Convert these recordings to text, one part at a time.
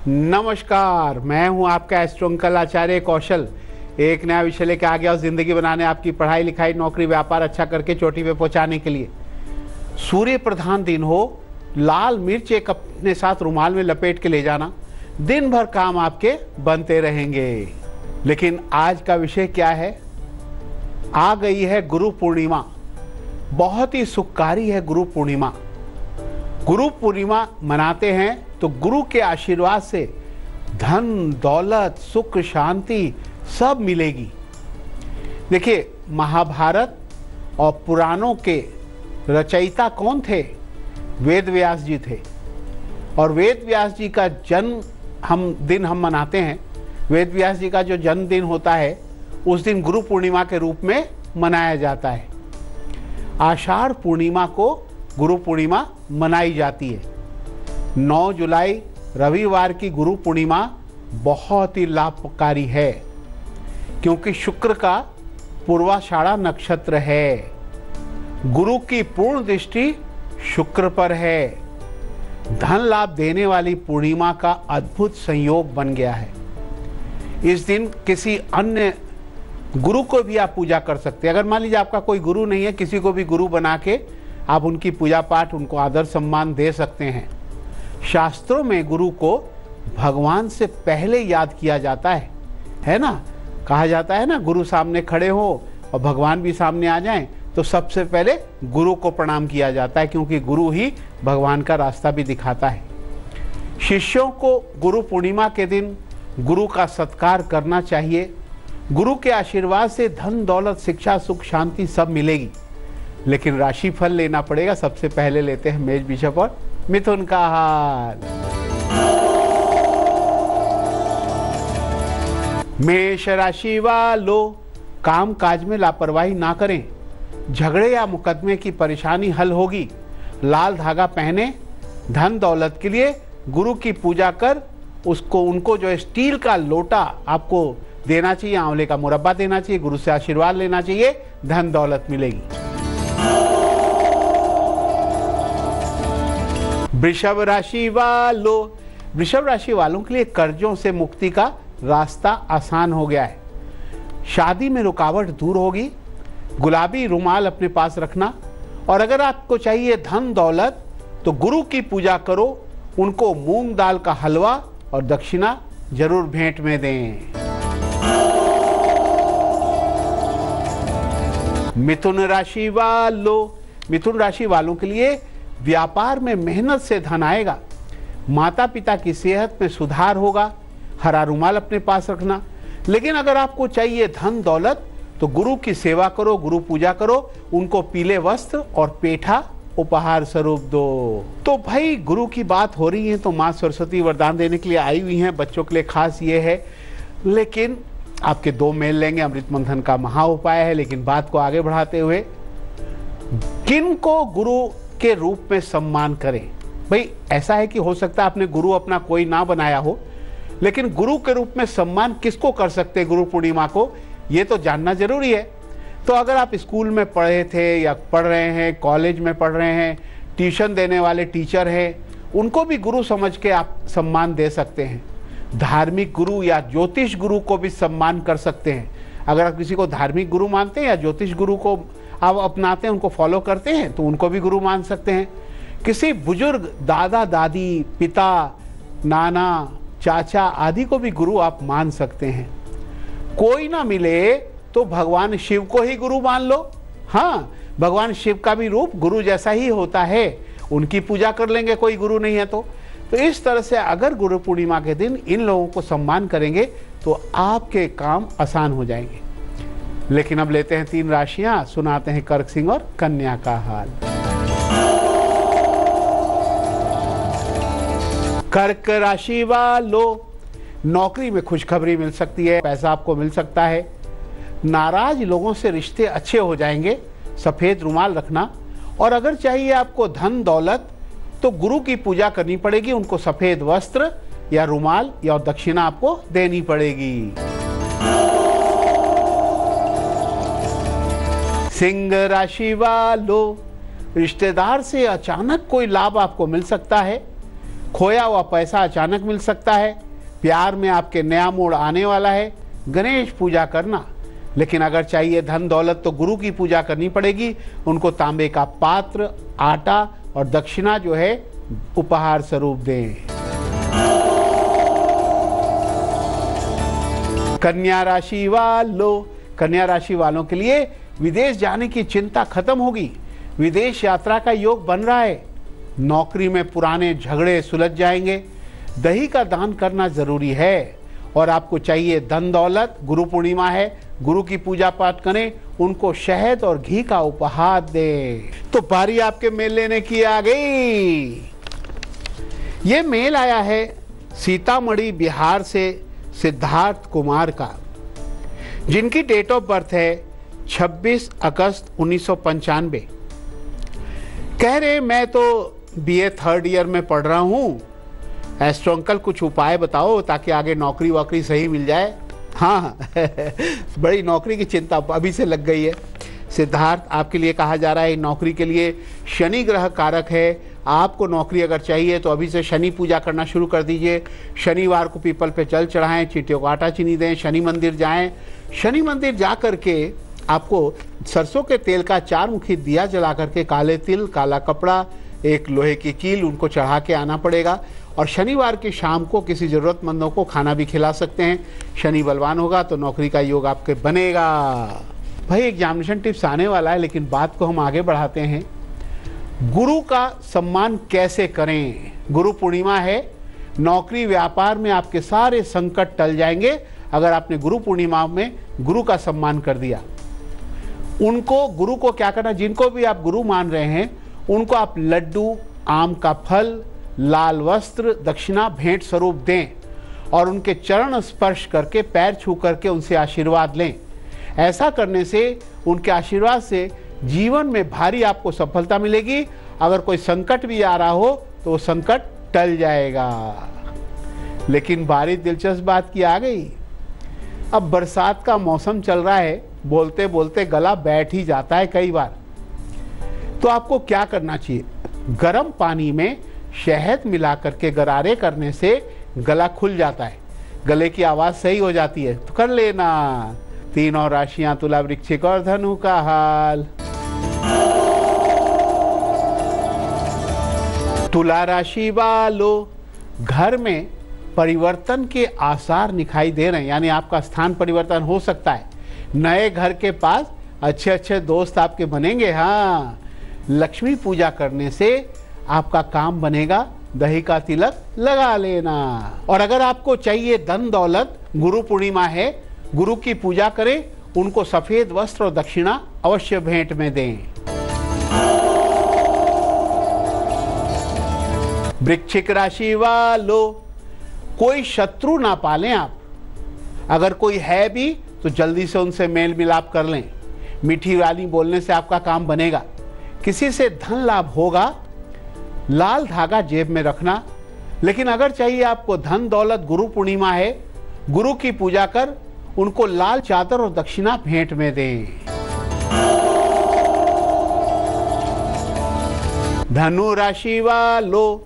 नमस्कार, मैं हूं आपका एस्ट्रो अंकल आचार्य कौशल। एक नया विषय लेकर आ गया और जिंदगी बनाने, आपकी पढ़ाई लिखाई नौकरी व्यापार अच्छा करके चोटी पे पहुंचाने के लिए। सूर्य प्रधान दिन हो, लाल मिर्च एक अपने साथ रुमाल में लपेट के ले जाना, दिन भर काम आपके बनते रहेंगे। लेकिन आज का विषय क्या है? आ गई है गुरु पूर्णिमा। बहुत ही सुखकारी है गुरु पूर्णिमा। गुरु पूर्णिमा मनाते हैं तो गुरु के आशीर्वाद से धन दौलत सुख शांति सब मिलेगी। देखिए, महाभारत और पुराणों के रचयिता कौन थे? वेद व्यास जी थे। और वेद व्यास जी का जन्म हम मनाते हैं। वेद व्यास जी का जो जन्मदिन होता है उस दिन गुरु पूर्णिमा के रूप में मनाया जाता है। आषाढ़ पूर्णिमा को गुरु पूर्णिमा मनाई जाती है। 9 जुलाई रविवार की गुरु पूर्णिमा बहुत ही लाभकारी है, क्योंकि शुक्र का पूर्वाषाढ़ा नक्षत्र है। गुरु की पूर्ण दृष्टि शुक्र पर है। धन लाभ देने वाली पूर्णिमा का अद्भुत संयोग बन गया है। इस दिन किसी अन्य गुरु को भी आप पूजा कर सकते हैं। अगर मान लीजिए आपका कोई गुरु नहीं है, किसी को भी गुरु बना के आप उनकी पूजा पाठ, उनको आदर सम्मान दे सकते हैं। शास्त्रों में गुरु को भगवान से पहले याद किया जाता है ना? कहा जाता है ना, गुरु सामने खड़े हो और भगवान भी सामने आ जाएं तो सबसे पहले गुरु को प्रणाम किया जाता है, क्योंकि गुरु ही भगवान का रास्ता भी दिखाता है। शिष्यों को गुरु पूर्णिमा के दिन गुरु का सत्कार करना चाहिए। गुरु के आशीर्वाद से धन दौलत शिक्षा सुख शांति सब मिलेगी। लेकिन राशि फल लेना पड़ेगा। सबसे पहले लेते हैं मेष वृषभ और मिथुन का हाल। मेष राशि वालों, काम काज में लापरवाही ना करें। झगड़े या मुकदमे की परेशानी हल होगी। लाल धागा पहने। धन दौलत के लिए गुरु की पूजा कर उनको जो स्टील का लोटा आपको देना चाहिए, आंवले का मुरब्बा देना चाहिए, गुरु से आशीर्वाद लेना चाहिए, धन दौलत मिलेगी। वृषभ राशि वालों, वृषभ राशि वालों के लिए कर्जों से मुक्ति का रास्ता आसान हो गया है। शादी में रुकावट दूर होगी। गुलाबी रुमाल अपने पास रखना। और अगर आपको चाहिए धन दौलत तो गुरु की पूजा करो, उनको मूंग दाल का हलवा और दक्षिणा जरूर भेंट में दें। मिथुन राशि वालों, मिथुन राशि वालों के लिए व्यापार में मेहनत से धन आएगा। माता पिता की सेहत में सुधार होगा। हरा रुमाल अपने पास रखना। लेकिन अगर आपको चाहिए धन दौलत तो गुरु की सेवा करो, गुरु पूजा करो, उनको पीले वस्त्र और पेठा उपहार स्वरूप दो। तो भाई, गुरु की बात हो रही है तो माँ सरस्वती वरदान देने के लिए आई हुई हैं। बच्चों के लिए खास ये है। लेकिन आपके 2 मेल लेंगे। अमृत मंथन का महा उपाय है। लेकिन बात को आगे बढ़ाते हुए, किन को गुरु के रूप में सम्मान करें? भाई, ऐसा है कि हो सकता है आपने गुरु अपना कोई ना बनाया हो, लेकिन गुरु के रूप में सम्मान किसको कर सकते हैं गुरु पूर्णिमा को, ये तो जानना जरूरी है। तो अगर आप स्कूल में पढ़े थे या पढ़ रहे हैं, कॉलेज में पढ़ रहे हैं, ट्यूशन देने वाले टीचर हैं, उनको भी गुरु समझ के आप सम्मान दे सकते हैं। धार्मिक गुरु या ज्योतिष गुरु को भी सम्मान कर सकते हैं। अगर आप किसी को धार्मिक गुरु मानते हैं या ज्योतिष गुरु को आप अपनाते हैं, उनको फॉलो करते हैं, तो उनको भी गुरु मान सकते हैं। किसी बुजुर्ग दादा दादी पिता नाना चाचा आदि को भी गुरु आप मान सकते हैं। कोई ना मिले तो भगवान शिव को ही गुरु मान लो। हाँ, भगवान शिव का भी रूप गुरु जैसा ही होता है। उनकी पूजा कर लेंगे, कोई गुरु नहीं है तो इस तरह से अगर गुरु पूर्णिमा के दिन इन लोगों को सम्मान करेंगे तो आपके काम आसान हो जाएंगे। लेकिन अब लेते हैं 3 राशियां, सुनाते हैं कर्क सिंह और कन्या का हाल। कर्क राशि वालों, नौकरी में खुशखबरी मिल सकती है। पैसा आपको मिल सकता है। नाराज लोगों से रिश्ते अच्छे हो जाएंगे। सफेद रुमाल रखना। और अगर चाहिए आपको धन दौलत तो गुरु की पूजा करनी पड़ेगी। उनको सफेद वस्त्र या रुमाल या दक्षिणा आपको देनी पड़ेगी। सिंह राशि वालों, रिश्तेदार से अचानक कोई लाभ आपको मिल सकता है। खोया हुआ पैसा अचानक मिल सकता है। प्यार में आपके नया मोड़ आने वाला है। गणेश पूजा करना। लेकिन अगर चाहिए धन दौलत तो गुरु की पूजा करनी पड़ेगी। उनको तांबे का पात्र, आटा और दक्षिणा जो है उपहार स्वरूप दें। कन्या राशि वालों, कन्या राशि वालों के लिए विदेश जाने की चिंता खत्म होगी। विदेश यात्रा का योग बन रहा है। नौकरी में पुराने झगड़े सुलझ जाएंगे। दही का दान करना जरूरी है। और आपको चाहिए धन दौलत, गुरु पूर्णिमा है, गुरु की पूजा पाठ करें, उनको शहद और घी का उपहार दें। तो बारी आपके मेल लेने की आ गई। ये मेल आया है सीतामढ़ी बिहार से सिद्धार्थ कुमार का, जिनकी डेट ऑफ बर्थ है 26 अगस्त 1995। कह रहे मैं तो बीए थर्ड ईयर में पढ़ रहा हूँ, एस्ट्रो अंकल कुछ उपाय बताओ ताकि आगे नौकरी वोकरी सही मिल जाए। हाँ बड़ी नौकरी की चिंता अभी से लग गई है। सिद्धार्थ, आपके लिए कहा जा रहा है नौकरी के लिए शनि ग्रह कारक है। आपको नौकरी अगर चाहिए तो अभी से शनि पूजा करना शुरू कर दीजिए। शनिवार को पीपल पे जल चढ़ाएं, चींटियों को आटा चीनी दें, शनि मंदिर जाएं। शनि मंदिर जा करके आपको सरसों के तेल का 4 मुखी दिया जला करके काले तिल, काला कपड़ा, एक लोहे की कील उनको चढ़ा के आना पड़ेगा। और शनिवार की शाम को किसी ज़रूरतमंदों को खाना भी खिला सकते हैं। शनि बलवान होगा तो नौकरी का योग आपके बनेगा। भाई एग्जामिनेशन टिप्स आने वाला है, लेकिन बात को हम आगे बढ़ाते हैं। गुरु का सम्मान कैसे करें? गुरु पूर्णिमा है। नौकरी व्यापार में आपके सारे संकट टल जाएंगे अगर आपने गुरु पूर्णिमा में गुरु का सम्मान कर दिया। उनको, गुरु को क्या करना, जिनको भी आप गुरु मान रहे हैं उनको आप लड्डू, आम का फल, लाल वस्त्र, दक्षिणा भेंट स्वरूप दें और उनके चरण स्पर्श करके, पैर छू करके उनसे आशीर्वाद लें। ऐसा करने से, उनके आशीर्वाद से जीवन में भारी आपको सफलता मिलेगी। अगर कोई संकट भी आ रहा हो तो वो संकट टल जाएगा। लेकिन बारी दिलचस्प बात की आ गई। अब बरसात का मौसम चल रहा है, बोलते बोलते गला बैठ ही जाता है कई बार। तो आपको क्या करना चाहिए? गर्म पानी में शहद मिला करके गरारे करने से गला खुल जाता है, गले की आवाज सही हो जाती है। तो कर लेना। तीनों राशियां तुला, वृश्चिक और धनु का हाल। तुला राशि वालों, घर में परिवर्तन के आसार दिखाई दे रहे हैं, यानी आपका स्थान परिवर्तन हो सकता है। नए घर के पास अच्छे अच्छे दोस्त आपके बनेंगे। हाँ, लक्ष्मी पूजा करने से आपका काम बनेगा। दही का तिलक लगा लेना। और अगर आपको चाहिए धन दौलत, गुरु पूर्णिमा है, गुरु की पूजा करें, उनको सफेद वस्त्र और दक्षिणा अवश्य भेंट में दें। वृश्चिक राशि वालों, कोई शत्रु ना पालें आप। अगर कोई है भी तो जल्दी से उनसे मेल मिलाप कर लें। मीठी वाली बोलने से आपका काम बनेगा। किसी से धन लाभ होगा। लाल धागा जेब में रखना। लेकिन अगर चाहिए आपको धन दौलत, गुरु पूर्णिमा है, गुरु की पूजा कर उनको लाल चादर और दक्षिणा भेंट में दें। धनु राशि वालों,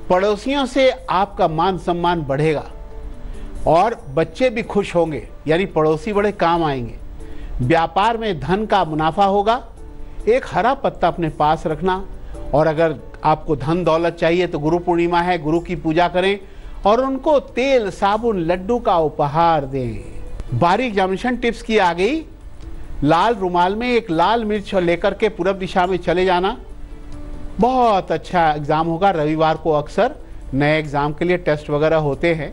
पड़ोसियों से आपका मान सम्मान बढ़ेगा और बच्चे भी खुश होंगे, यानी पड़ोसी बड़े काम आएंगे। व्यापार में धन का मुनाफा होगा। एक हरा पत्ता अपने पास रखना। और अगर आपको धन दौलत चाहिए तो गुरु पूर्णिमा है, गुरु की पूजा करें और उनको तेल, साबुन, लड्डू का उपहार दें। बारी एग्जामिनेशन टिप्स की आ गई। लाल रुमाल में एक लाल मिर्च लेकर के पूरब दिशा में चले जाना। बहुत अच्छा एग्जाम होगा। रविवार को अक्सर नए एग्जाम के लिए टेस्ट वगैरह होते हैं,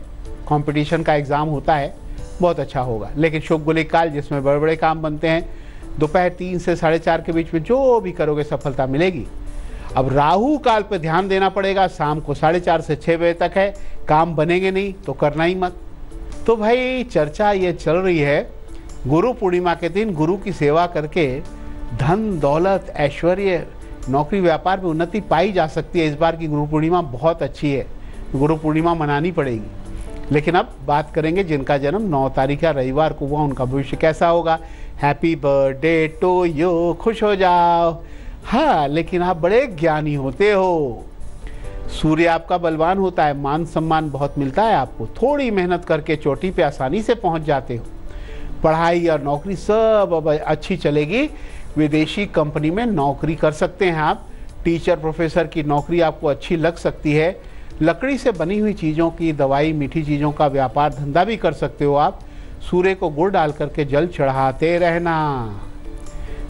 कंपटीशन का एग्जाम होता है, बहुत अच्छा होगा। लेकिन शुभ गुलिक काल, जिसमें बड़े बड़े काम बनते हैं, दोपहर 3 से 4:30 के बीच में जो भी करोगे सफलता मिलेगी। अब राहु काल पे ध्यान देना पड़ेगा। शाम को 4:30 से 6 बजे तक है, काम बनेंगे नहीं तो करना ही मत। तो भाई चर्चा ये चल रही है, गुरु पूर्णिमा के दिन गुरु की सेवा करके धन दौलत, ऐश्वर्य, नौकरी व्यापार में उन्नति पाई जा सकती है। इस बार की गुरु पूर्णिमा बहुत अच्छी है, गुरु पूर्णिमा मनानी पड़ेगी। लेकिन अब बात करेंगे जिनका जन्म 9 तारीख या रविवार को हुआ, उनका भविष्य कैसा होगा। हैप्पी बर्थडे टू यू, खुश हो जाओ। हाँ, लेकिन आप बड़े ज्ञानी होते हो। सूर्य आपका बलवान होता है, मान सम्मान बहुत मिलता है आपको, थोड़ी मेहनत करके चोटी पे आसानी से पहुंच जाते हो। पढ़ाई और नौकरी सब अब अच्छी चलेगी। विदेशी कंपनी में नौकरी कर सकते हैं आप। टीचर प्रोफेसर की नौकरी आपको अच्छी लग सकती है। लकड़ी से बनी हुई चीज़ों की, दवाई, मीठी चीज़ों का व्यापार धंधा भी कर सकते हो आप। सूर्य को गुड़ डाल करके जल चढ़ाते रहना।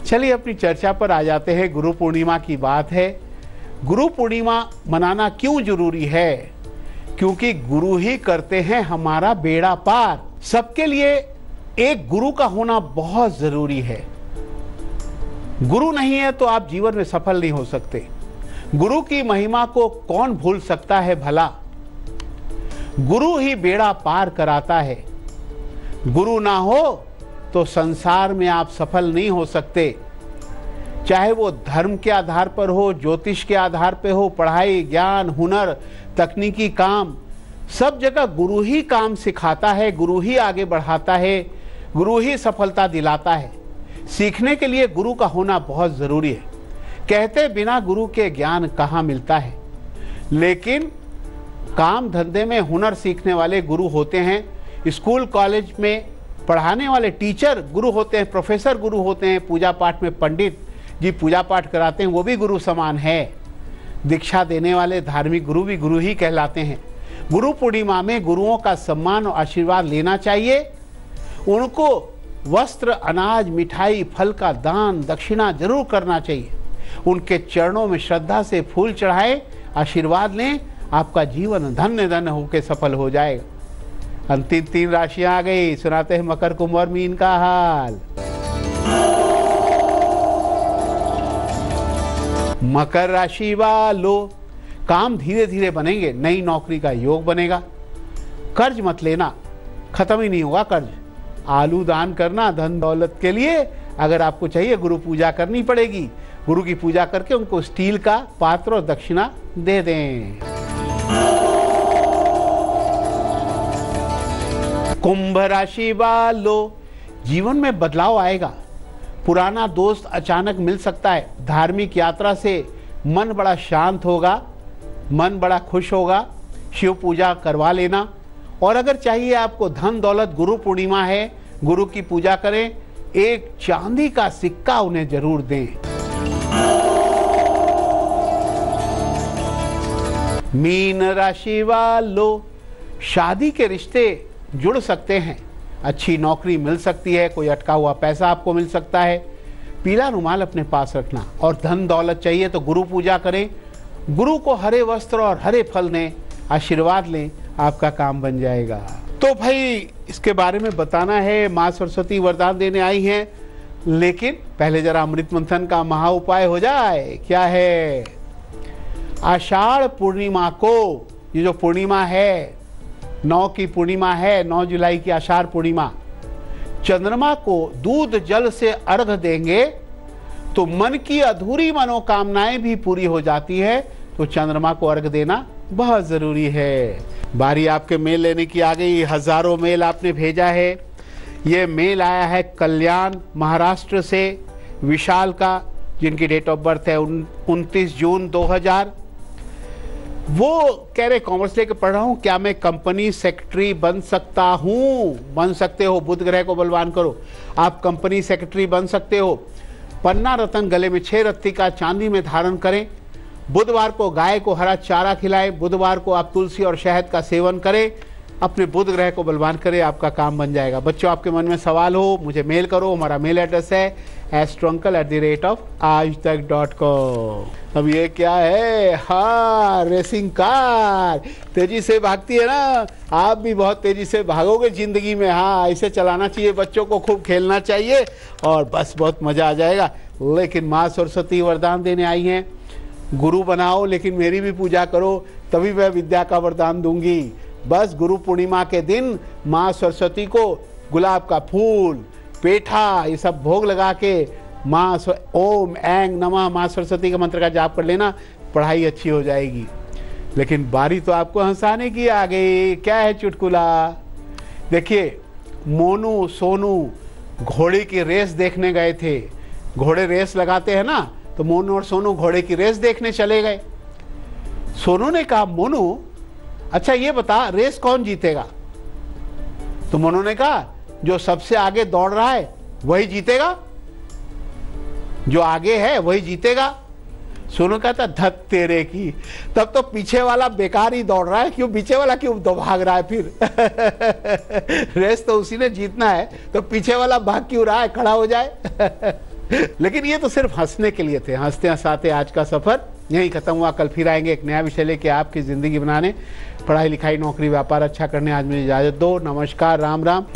चलिए अपनी चर्चा पर आ जाते हैं। गुरु पूर्णिमा की बात है। गुरु पूर्णिमा मनाना क्यों जरूरी है? क्योंकि गुरु ही करते हैं हमारा बेड़ा पार। सबके लिए एक गुरु का होना बहुत जरूरी है। गुरु नहीं है तो आप जीवन में सफल नहीं हो सकते। गुरु की महिमा को कौन भूल सकता है भला? गुरु ही बेड़ा पार कराता है। गुरु ना हो तो संसार में आप सफल नहीं हो सकते। चाहे वो धर्म के आधार पर हो, ज्योतिष के आधार पे हो, पढ़ाई, ज्ञान, हुनर, तकनीकी काम, सब जगह गुरु ही काम सिखाता है, गुरु ही आगे बढ़ाता है, गुरु ही सफलता दिलाता है। सीखने के लिए गुरु का होना बहुत जरूरी है। कहते बिना गुरु के ज्ञान कहाँ मिलता है। लेकिन काम धंधे में हुनर सीखने वाले गुरु होते हैं। स्कूल कॉलेज में पढ़ाने वाले टीचर गुरु होते हैं, प्रोफेसर गुरु होते हैं। पूजा पाठ में पंडित जी पूजा पाठ कराते हैं, वो भी गुरु समान है। दीक्षा देने वाले धार्मिक गुरु भी गुरु ही कहलाते हैं। गुरु पूर्णिमा में गुरुओं का सम्मान और आशीर्वाद लेना चाहिए। उनको वस्त्र, अनाज, मिठाई, फल का दान, दक्षिणा जरूर करना चाहिए। उनके चरणों में श्रद्धा से फूल चढ़ाएं, आशीर्वाद लें। आपका जीवन धन्य धन्य होकर सफल हो जाएगा। अंतिम 3 राशियां आ गई। सुनाते हैं मकर, कुंभ और मीन का हाल। मकर राशि वालों, काम धीरे धीरे बनेंगे। नई नौकरी का योग बनेगा। कर्ज मत लेना, खत्म ही नहीं होगा कर्ज। आलू दान करना धन दौलत के लिए। अगर आपको चाहिए गुरु पूजा करनी पड़ेगी। गुरु की पूजा करके उनको स्टील का पात्र और दक्षिणा दे दें। कुंभ राशि वालों, जीवन में बदलाव आएगा। पुराना दोस्त अचानक मिल सकता है। धार्मिक यात्रा से मन बड़ा शांत होगा, मन बड़ा खुश होगा। शिव पूजा करवा लेना। और अगर चाहिए आपको धन दौलत, गुरु पूर्णिमा है, गुरु की पूजा करें। एक चांदी का सिक्का उन्हें जरूर दें। मीन राशि वालों, शादी के रिश्ते जुड़ सकते हैं। अच्छी नौकरी मिल सकती है। कोई अटका हुआ पैसा आपको मिल सकता है। पीला रुमाल अपने पास रखना। और धन दौलत चाहिए तो गुरु पूजा करें। गुरु को हरे वस्त्र और हरे फल दें, आशीर्वाद लें, आपका काम बन जाएगा। तो भाई इसके बारे में बताना है। माँ सरस्वती वरदान देने आई हैं। लेकिन पहले जरा अमृत मंथन का महा उपाय हो जाए। क्या है? आषाढ़ पूर्णिमा को, ये जो पूर्णिमा है 9 की पूर्णिमा है, 9 जुलाई की आषाढ़ पूर्णिमा, चंद्रमा को दूध जल से अर्घ देंगे तो मन की अधूरी मनोकामनाएं भी पूरी हो जाती है। तो चंद्रमा को अर्घ देना बहुत जरूरी है। बारी आपके मेल लेने की आ गई। हजारों मेल आपने भेजा है। ये मेल आया है कल्याण महाराष्ट्र से, विशाल का, जिनकी डेट ऑफ बर्थ है 29 जून 2000। वो कह रहे कॉमर्स लेके पढ़ रहा हूँ, क्या मैं कंपनी सेक्रेटरी बन सकता हूँ? बन सकते हो। बुध ग्रह को बलवान करो, आप कंपनी सेक्रेटरी बन सकते हो। पन्ना रतन गले में 6 रत्ती का चांदी में धारण करें। बुधवार को गाय को हरा चारा खिलाएं। बुधवार को आप तुलसी और शहद का सेवन करें। अपने बुध ग्रह को बलवान करें, आपका काम बन जाएगा। बच्चों, आपके मन में सवाल हो मुझे मेल करो। हमारा मेल एड्रेस है astroncle@aajtak.com। अब ये क्या है? हाँ, रेसिंग कार तेजी से भागती है ना। आप भी बहुत तेजी से भागोगे जिंदगी में। हाँ, ऐसे चलाना चाहिए। बच्चों को खूब खेलना चाहिए और बस बहुत मजा आ जाएगा। लेकिन माँ सरस्वती वरदान देने आई हैं। गुरु बनाओ लेकिन मेरी भी पूजा करो, तभी मैं विद्या का वरदान दूंगी। बस गुरु पूर्णिमा के दिन माँ सरस्वती को गुलाब का फूल, पेठा, ये सब भोग लगा के ओम ऐंग नमः माँ सरस्वती के मंत्र का जाप कर लेना। पढ़ाई अच्छी हो जाएगी। लेकिन बारी तो आपको हंसाने की आ गई। क्या है चुटकुला? देखिए, मोनू सोनू घोड़े की रेस देखने गए थे। घोड़े रेस लगाते हैं ना, तो मोनू और सोनू घोड़े की रेस देखने चले गए। सोनू ने कहा मोनू अच्छा ये बता रेस कौन जीतेगा? तो मोनू ने कहा जो सबसे आगे दौड़ रहा है वही जीतेगा, जो आगे है वही जीतेगा। सोनू कहता धत तेरे की, तब तो पीछे वाला बेकार ही दौड़ रहा है, क्यों पीछे वाला क्यों तो भाग रहा है फिर रेस तो उसी ने जीतना है, तो पीछे वाला भाग क्यों रहा है, खड़ा हो जाए लेकिन ये तो सिर्फ हंसने के लिए थे। हंसते हंसाते आज का सफर यहीं खत्म हुआ। कल फिर आएंगे एक नया विषय लेके आपकी जिंदगी बनाने, पढ़ाई लिखाई नौकरी व्यापार अच्छा करने। आज मुझे इजाजत दो, नमस्कार, राम राम।